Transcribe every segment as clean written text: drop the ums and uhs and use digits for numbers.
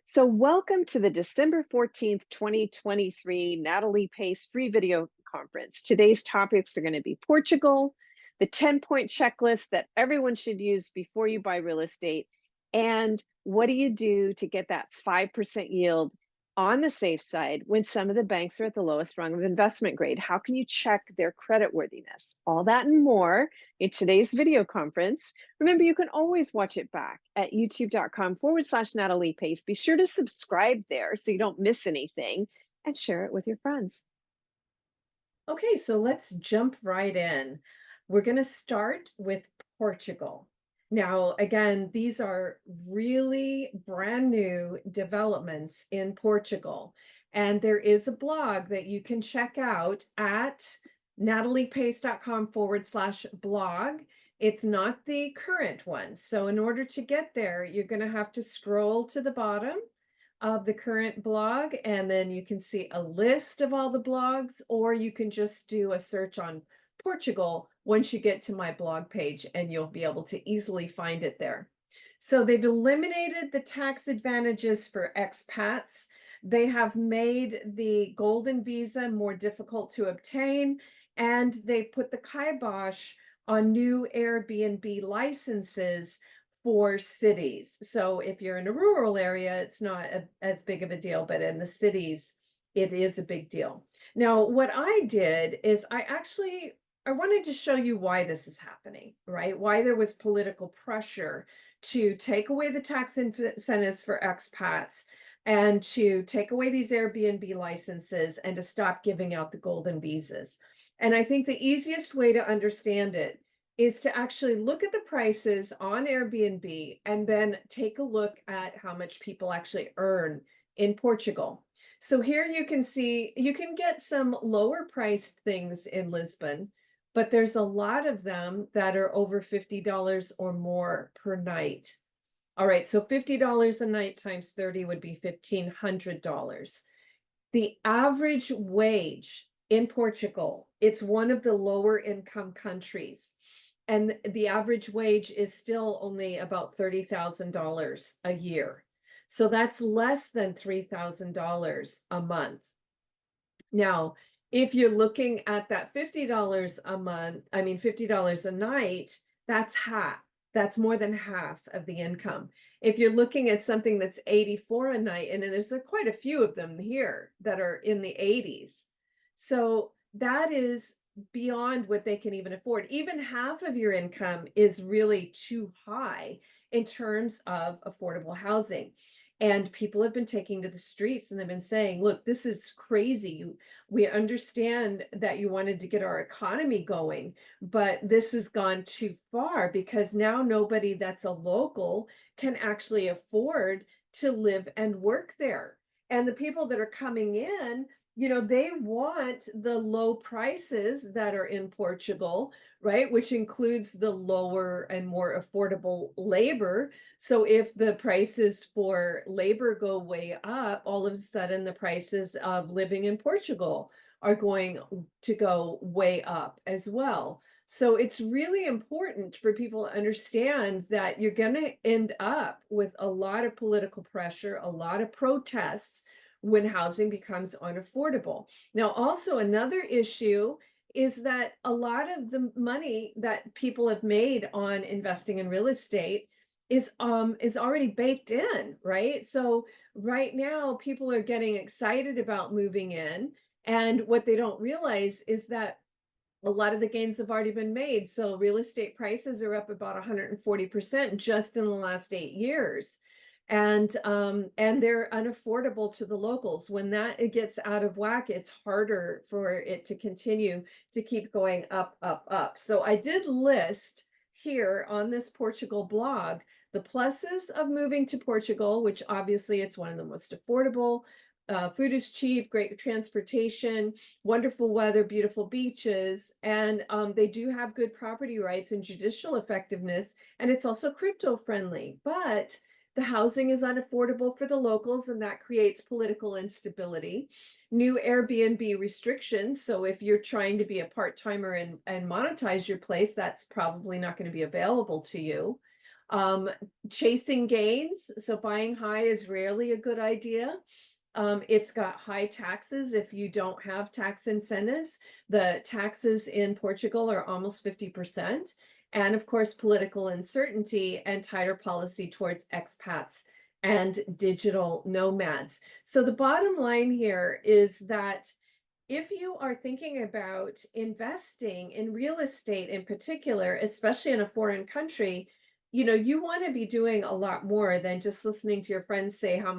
So, welcome to the December 14th, 2023 Natalie Pace free video conference. Today's topics are going to be Portugal, the 10-point checklist that everyone should use before you buy real estate, and what do you do to get that 5% yield on the safe side when some of the banks are at the lowest rung of investment grade? How can you check their creditworthiness? All that and more in today's video conference. Remember, you can always watch it back at youtube.com/Natalie Pace. Be sure to subscribe there so you don't miss anything and share it with your friends. Okay, so let's jump right in. We're going to start with Portugal. Now, again, these are really brand new developments in Portugal. And there is a blog that you can check out at nataliepace.com/blog. It's not the current one. So, in order to get there, you're going to have to scroll to the bottom of the current blog, and then you can see a list of all the blogs, or you can just do a search on Portugal once you get to my blog page, and you'll be able to easily find it there. So they've eliminated the tax advantages for expats. They have made the golden visa more difficult to obtain, and they put the kibosh on new Airbnb licenses for cities. So if you're in a rural area, it's not as big of a deal, but in the cities, it is a big deal. Now, what I did is I wanted to show you why this is happening, right? Why there was political pressure to take away the tax incentives for expats and to take away these Airbnb licenses and to stop giving out the golden visas. And I think the easiest way to understand it is to actually look at the prices on Airbnb and then take a look at how much people actually earn in Portugal. So here you can see you can get some lower priced things in Lisbon, but there's a lot of them that are over $50 or more per night. All right, so $50 a night times 30 would be $1,500. The average wage in Portugal, it's one of the lower income countries. And the average wage is still only about $30,000 a year. So that's less than $3,000 a month. Now, if you're looking at that $50 a month, I mean $50 a night, that's half. That's more than half of the income. If you're looking at something that's 84 a night, and then there's quite a few of them here that are in the 80s. So that is beyond what they can even afford. Even half of your income is really too high in terms of affordable housing. And people have been taking to the streets and they've been saying, look, this is crazy. We understand that you wanted to get our economy going, but this has gone too far because now nobody that's a local can actually afford to live and work there. And the people that are coming in, they want the low prices that are in Portugal, right? Which includes the lower and more affordable labor. So if the prices for labor go way up, all of a sudden the prices of living in Portugal are going to go way up as well. So it's really important for people to understand that you're going to end up with a lot of political pressure, a lot of protests when housing becomes unaffordable. Now, also another issue is that a lot of the money that people have made on investing in real estate is already baked in, right? So right now people are getting excited about moving in, and what they don't realize is that a lot of the gains have already been made. So real estate prices are up about 140% just in the last 8 years. And they're unaffordable to the locals. When that it gets out of whack, it's harder for it to continue to keep going up, up, up. So I did list here on this Portugal blog the pluses of moving to Portugal, which obviously it's one of the most affordable. Food is cheap, great transportation, wonderful weather, beautiful beaches, and they do have good property rights and judicial effectiveness, and it's also crypto friendly. But the housing is unaffordable for the locals, and that creates political instability. New Airbnb restrictions. So if you're trying to be a part-timer and monetize your place, that's probably not going to be available to you. Um, Chasing gains, so buying high is rarely a good idea. It's got high taxes if you don't have tax incentives. The taxes in Portugal are almost 50%. And of course, political uncertainty and tighter policy towards expats and digital nomads. So the bottom line here is that if you are thinking about investing in real estate in particular, especially in a foreign country, you want to be doing a lot more than just listening to your friends say how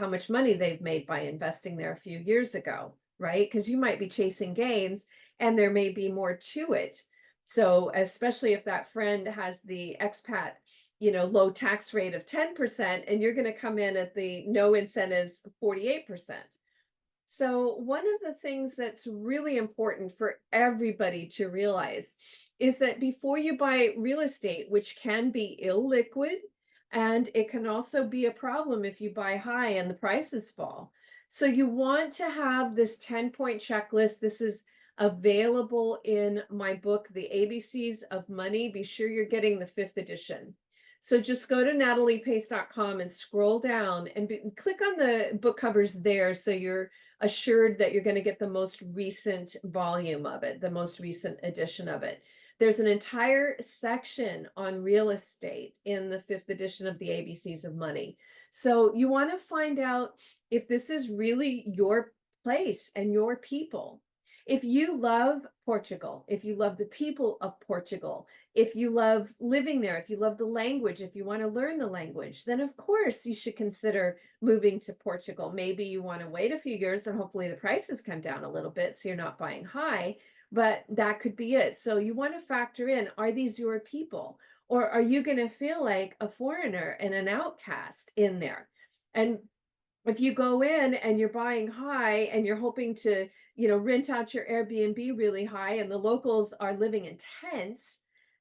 much money they've made by investing there a few years ago, right? Because you might be chasing gains and there may be more to it. So, especially if that friend has the expat, low tax rate of 10% and you're going to come in at the no incentives 48%. So, one of the things that's really important for everybody to realize is that before you buy real estate, which can be illiquid, and it can also be a problem if you buy high and the prices fall. So, you want to have this 10-point checklist. This is available in my book, The ABCs of Money. Be sure you're getting the fifth edition. So just go to nataliepace.com and scroll down and click on the book covers there so you're assured that you're going to get the most recent volume of it, the most recent edition of it. There's an entire section on real estate in the fifth edition of the ABCs of Money. So you want to find out if this is really your place and your people. If you love Portugal, if you love the people of Portugal, if you love living there, if you love the language, if you want to learn the language, then of course you should consider moving to Portugal. Maybe you want to wait a few years and hopefully the prices come down a little bit so you're not buying high, but that could be it. So you want to factor in, are these your people? Or are you going to feel like a foreigner and an outcast in there? And if you go in and you're buying high and you're hoping to, rent out your Airbnb really high and the locals are living in tents,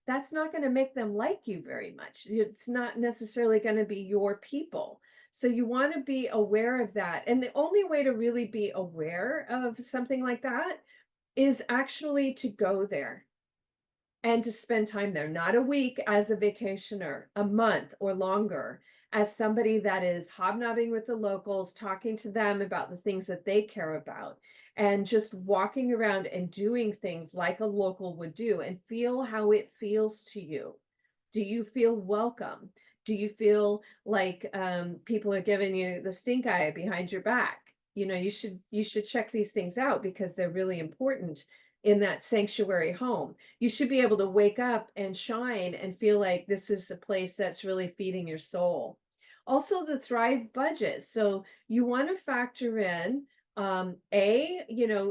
that's not going to make them like you very much. It's not necessarily going to be your people. So you want to be aware of that. And the only way to really be aware of something like that is actually to go there and to spend time there, not a week as a vacationer, a month or longer, as somebody that is hobnobbing with the locals, talking to them about the things that they care about, and just walking around and doing things like a local would do and feel how it feels to you. Do you feel welcome? Do you feel like people are giving you the stink eye behind your back? You should check these things out because they're really important in that sanctuary home. You should be able to wake up and shine and feel like this is a place that's really feeding your soul. Also, the Thrive budget. So you want to factor in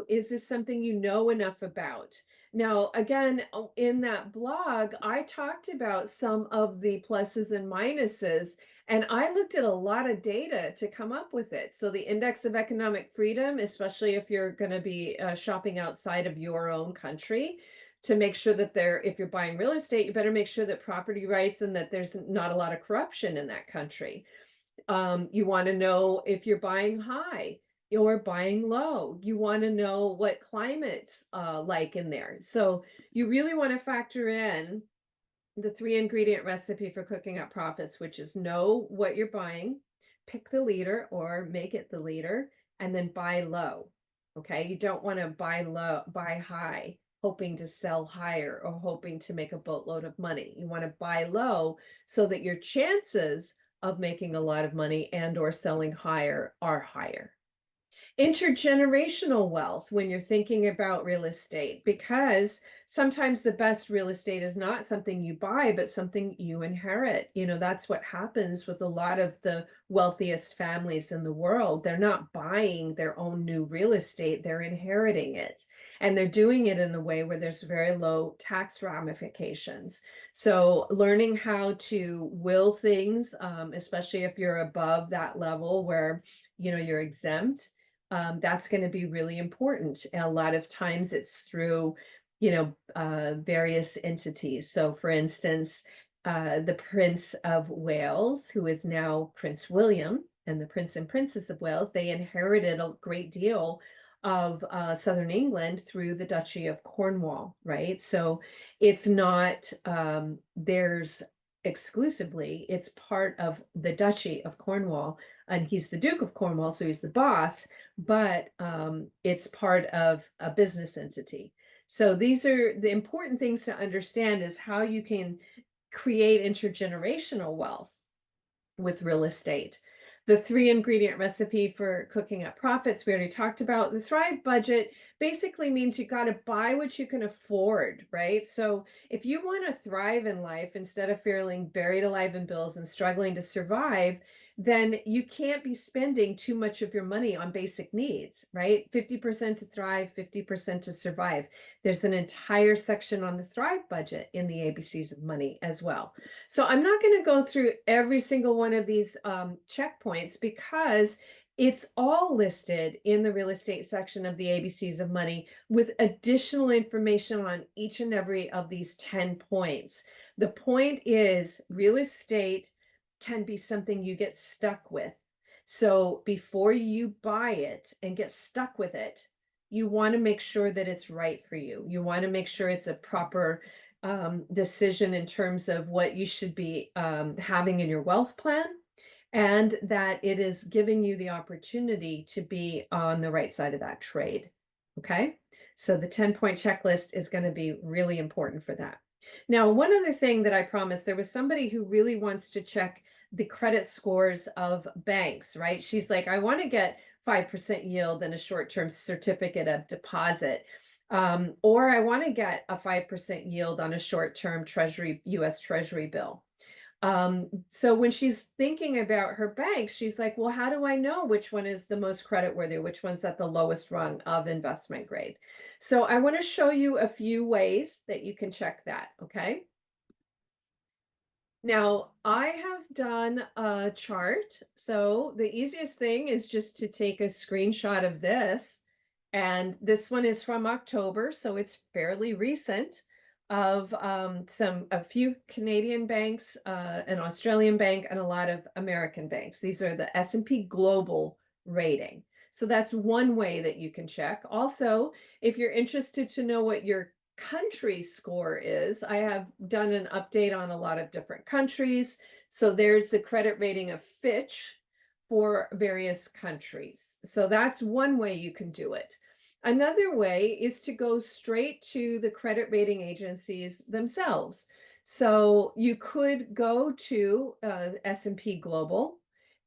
is this something you know enough about? Now, again, in that blog, I talked about some of the pluses and minuses, and I looked at a lot of data to come up with it. So the index of economic freedom, especially if you're going to be shopping outside of your own country, to make sure that if you're buying real estate, you better make sure that property rights and that there's not a lot of corruption in that country. You want to know if you're buying high or buying low. You want to know what climate's like in there. So you really want to factor in the 3-ingredient recipe for cooking up profits, which is know what you're buying, pick the leader or make it the leader, and then buy low. Okay. You don't want to buy low, buy high, hoping to sell higher or hoping to make a boatload of money. You want to buy low so that your chances of making a lot of money and or selling higher are higher. Intergenerational wealth when you're thinking about real estate, because sometimes the best real estate is not something you buy, but something you inherit. That's what happens with a lot of the wealthiest families in the world. They're not buying their own new real estate, they're inheriting it. And they're doing it in a way where there's very low tax ramifications. So learning how to will things, especially if you're above that level where, you're exempt, that's going to be really important. And a lot of times it's through, various entities. So for instance, the Prince of Wales, who is now Prince William, and the Prince and Princess of Wales, they inherited a great deal of Southern England through the Duchy of Cornwall, right? So it's not, there's exclusively. It's part of the Duchy of Cornwall, and he's the Duke of Cornwall, so he's the boss, but it's part of a business entity. So these are the important things to understand is how you can create intergenerational wealth with real estate. The 3 ingredient recipe for cooking up profits, we already talked about. The Thrive budget basically means you got to buy what you can afford, right? So if you want to thrive in life instead of feeling buried alive in bills and struggling to survive, then you can't be spending too much of your money on basic needs, right? 50% to thrive, 50% to survive. There's an entire section on the Thrive budget in the ABCs of money as well. So I'm not going to go through every single one of these checkpoints because it's all listed in the real estate section of the ABCs of money with additional information on each and every of these 10 points. The point is real estate can be something you get stuck with. So before you buy it and get stuck with it, you want to make sure that it's right for you. You want to make sure it's a proper decision in terms of what you should be having in your wealth plan, and that it is giving you the opportunity to be on the right side of that trade. Okay. So the 10-point checklist is going to be really important for that. Now, one other thing that I promised, there was somebody who really wants to check the credit scores of banks, right? She's like, I want to get 5% yield and a short-term certificate of deposit. Or I want to get a 5% yield on a short-term treasury, US Treasury bill. So when she's thinking about her bank, she's like, well, how do I know which one is the most creditworthy, which one's at the lowest rung of investment grade? So I want to show you a few ways that you can check that, okay? Now, I have done a chart. So the easiest thing is just to take a screenshot of this. And this one is from October, so it's fairly recent, of a few Canadian banks, an Australian bank, and a lot of American banks. These are the S&P Global rating. So that's one way that you can check. Also, if you're interested to know what your country score is, I have done an update on a lot of different countries. So there's the credit rating of Fitch for various countries. So that's one way you can do it. Another way is to go straight to the credit rating agencies themselves. So you could go to S&P Global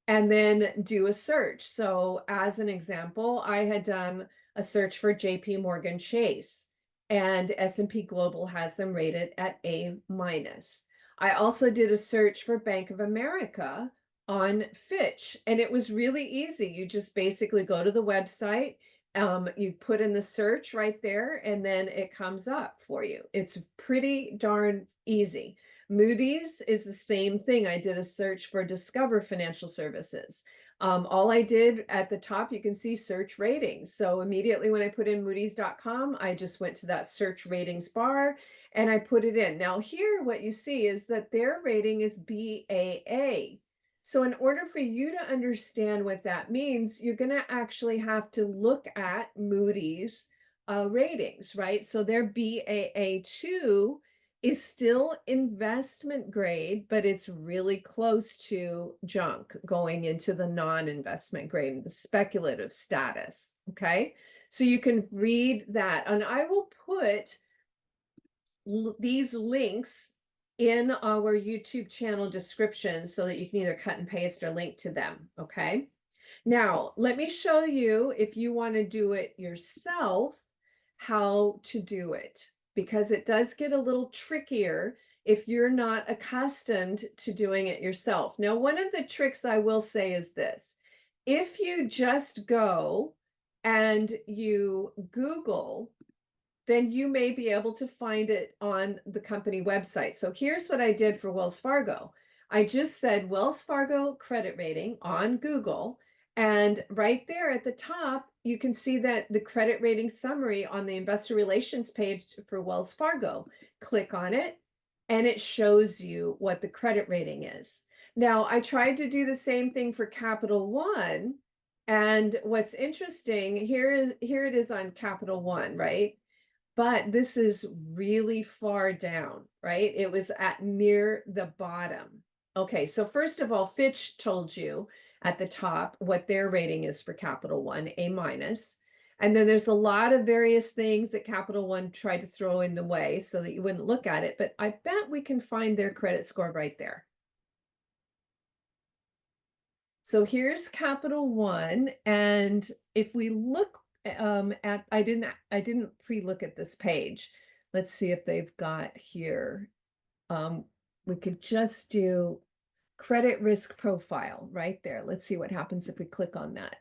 and then do a search. So as an example, I had done a search for JP Morgan Chase, and S&P Global has them rated at A minus. I also did a search for Bank of America on Fitch, and it was really easy. You just basically go to the website, you put in the search right there, and then it comes up for you. It's pretty darn easy. Moody's is the same thing. I did a search for Discover Financial Services. All I did at the top, you can see search ratings. So immediately when I put in Moody's.com, I just went to that search ratings bar and I put it in. Now here, what you see is that their rating is BAA. So in order for you to understand what that means, you're going to actually have to look at Moody's ratings, right? So their BAA2 is still investment grade, but it's really close to junk going into the non-investment grade, the speculative status. Okay. So you can read that. And I will put these links in our YouTube channel description so that you can either cut and paste or link to them. Okay. Now, let me show you, if you want to do it yourself, how to do it, because it does get a little trickier if you're not accustomed to doing it yourself. Now, one of the tricks I will say is this. If you just go and you Google, then you may be able to find it on the company website. So here's what I did for Wells Fargo. I just said Wells Fargo credit rating on Google. And right there at the top, you can see that the credit rating summary on the investor relations page for Wells Fargo. Click on it, and it shows you what the credit rating is. Now, I tried to do the same thing for Capital One. And what's interesting, here it is on Capital One, right? but this is really far down, right? It was at near the bottom. Okay, so first of all, Fitch told you at the top what their rating is for Capital One, A minus. And then there's a lot of various things that Capital One tried to throw in the way so that you wouldn't look at it, but I bet we can find their credit score right there. So here's Capital One, and if we look at, I didn't pre-look at this page. Let's see if they've got here. We could just do credit risk profile right there. Let's see what happens if we click on that.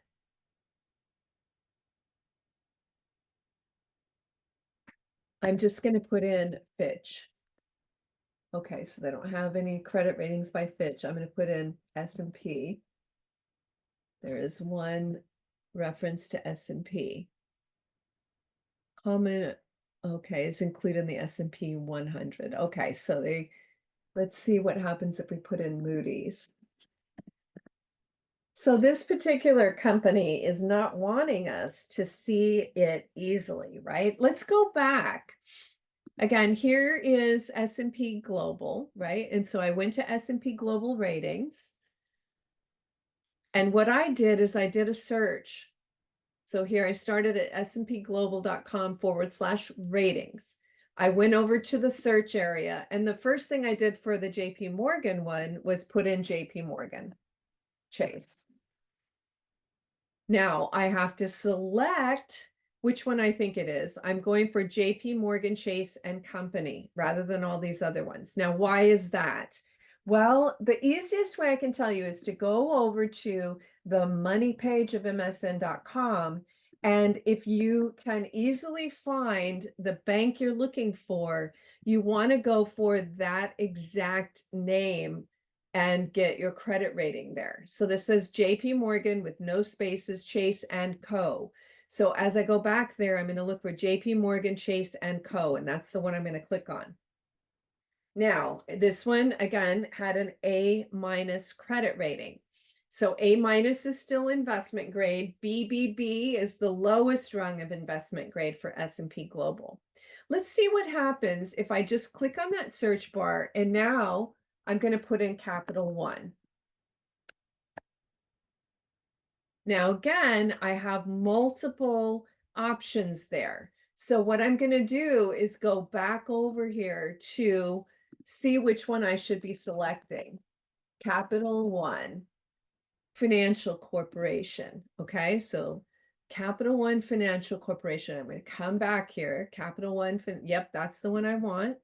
I'm just going to put in Fitch. Okay, so they don't have any credit ratings by Fitch. I'm going to put in S&P. There is one reference to S&P. Common, okay, is included in the S&P 100. Okay, so let's see what happens if we put in Moody's. So this particular company is not wanting us to see it easily, right? Let's go back. Again, here is S&P Global, right? And so I went to S&P Global Ratings. And what I did is I did a search. So here I started at spglobal.com/ratings. I went over to the search area, and the first thing I did for the JP Morgan one was put in JP Morgan Chase. Now I have to select which one I think it is. I'm going for JP Morgan Chase and Company rather than all these other ones. Now, why is that? Well, the easiest way I can tell you is to go over to the money page of msn.com. And if you can easily find the bank you're looking for, you want to go for that exact name and get your credit rating there. So this says JP Morgan with no spaces, Chase and Co. So as I go back there, I'm going to look for JP Morgan, Chase and Co. And that's the one I'm going to click on. Now, this one, again, had an A minus credit rating. So A minus is still investment grade. BBB is the lowest rung of investment grade for S&P Global. Let's see what happens if I just click on that search bar, and now I'm going to put in Capital One. Now, again, I have multiple options there. So what I'm going to do is go back over here to see which one I should be selecting. Capital One Financial Corporation. Okay, so Capital One Financial Corporation. I'm going to come back here. Capital One, yep, that's the one I want.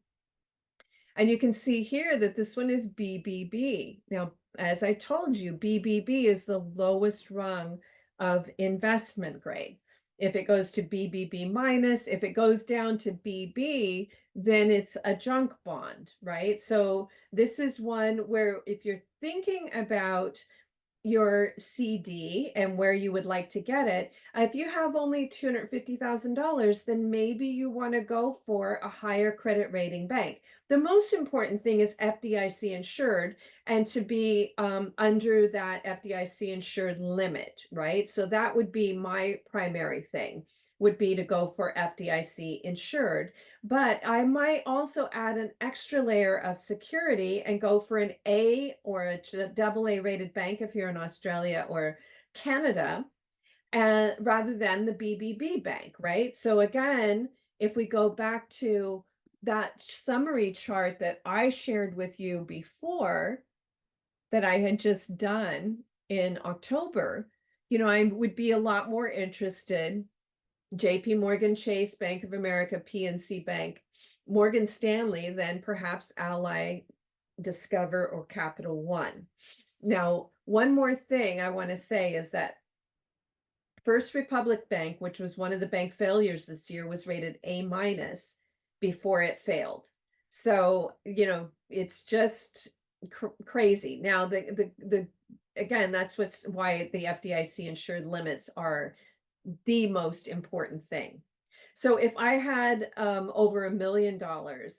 And you can see here that this one is BBB. Now, as I told you, BBB is the lowest rung of investment grade. If it goes to BBB minus, if it goes down to BB, then it's a junk bond, right? So this is one where if you're thinking about your CD and where you would like to get it, if you have only $250,000, then maybe you want to go for a higher credit rating bank. The most important thing is FDIC insured and to be under that FDIC insured limit, right? So that would be my primary thing, would be to go for FDIC insured. But I might also add an extra layer of security and go for an A or a AA rated bank if you're in Australia or Canada, and rather than the BBB bank, right? So again, if we go back to that summary chart that I shared with you before, that I had just done in October, I would be a lot more interested. JP Morgan Chase, Bank of America, PNC Bank, Morgan Stanley, then perhaps Ally, Discover, or Capital One. Now, one more thing I want to say is that First Republic Bank, which was one of the bank failures this year, was rated A minus before it failed. So, it's just crazy. Now, again, that's why the FDIC insured limits are the most important thing. So if I had over $1 million,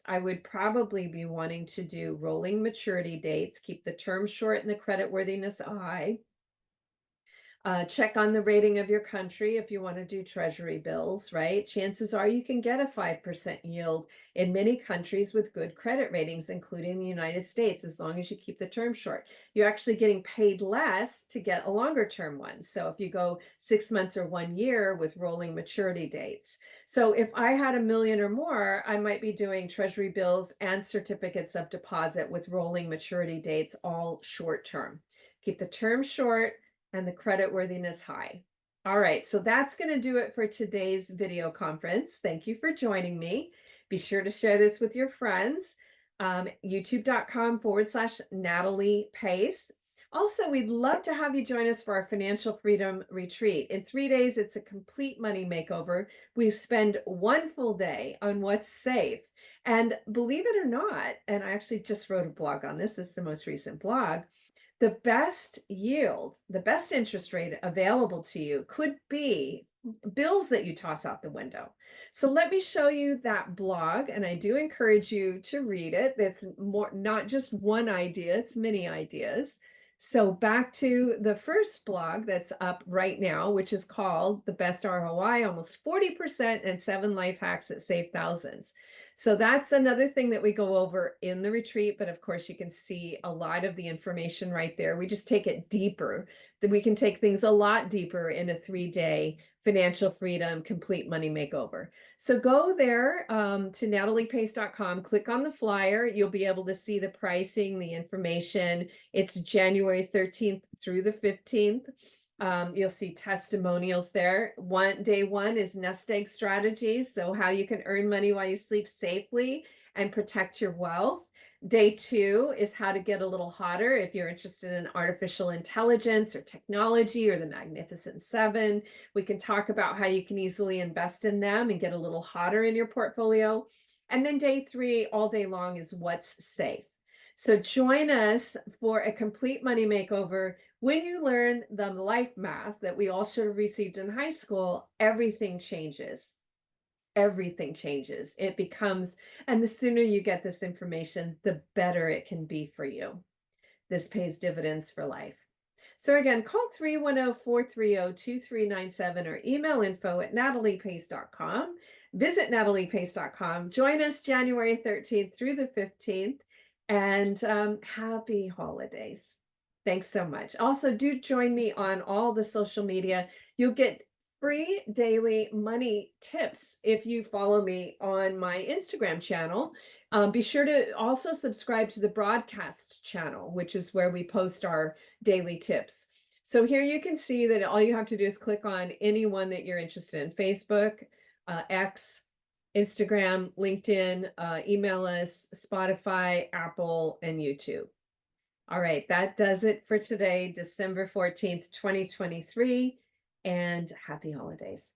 I would probably be wanting to do rolling maturity dates, keep the term short and the creditworthiness high. Check on the rating of your country if you want to do treasury bills, right? Chances are you can get a 5% yield in many countries with good credit ratings, including the United States, as long as you keep the term short. You're actually getting paid less to get a longer term one. So if you go 6 months or 1 year with rolling maturity dates. So if I had a million or more, I might be doing treasury bills and certificates of deposit with rolling maturity dates, all short term. Keep the term short and the creditworthiness high. All right, so that's going to do it for today's video conference. Thank you for joining me. Be sure to share this with your friends. YouTube.com/Natalie Pace. Also, we'd love to have you join us for our Financial Freedom Retreat. In 3 days, it's a complete money makeover. We spend one full day on what's safe. And believe it or not, and I actually just wrote a blog on this, it's the most recent blog, the best yield, the best interest rate available to you could be bills that you toss out the window. So let me show you that blog, and I do encourage you to read it. It's more, not just one idea, it's many ideas. So back to the first blog that's up right now, which is called The Best ROI, Almost 40% and 7 Life Hacks That Save Thousands. So that's another thing that we go over in the retreat, but of course you can see a lot of the information right there. We just take it deeper, that we can take things a lot deeper in a 3-day financial freedom, complete money makeover. So go there to nataliepace.com, click on the flyer. You'll be able to see the pricing, the information. It's January 13th through the 15th. You'll see testimonials there. Day one is nest egg strategies. So how you can earn money while you sleep safely and protect your wealth. Day two is how to get a little hotter if you're interested in artificial intelligence or technology or the Magnificent Seven. We can talk about how you can easily invest in them and get a little hotter in your portfolio. And then day three, all day long, is what's safe. So join us for a complete money makeover. When you learn the life math that we all should have received in high school, everything changes. Everything changes. It becomes, and the sooner you get this information, the better it can be for you. This pays dividends for life. So again, call 310-430-2397 or email info@nataliepace.com. Visit nataliepace.com. Join us January 13th through the 15th, and happy holidays. Thanks so much. Also, do join me on all the social media. You'll get free daily money tips if you follow me on my Instagram channel. Be sure to also subscribe to the broadcast channel, which is where we post our daily tips. So here you can see that all you have to do is click on any one that you're interested in: Facebook, X, Instagram, LinkedIn, email us, Spotify, Apple, and YouTube. All right, that does it for today, December 14th, 2023, and happy holidays.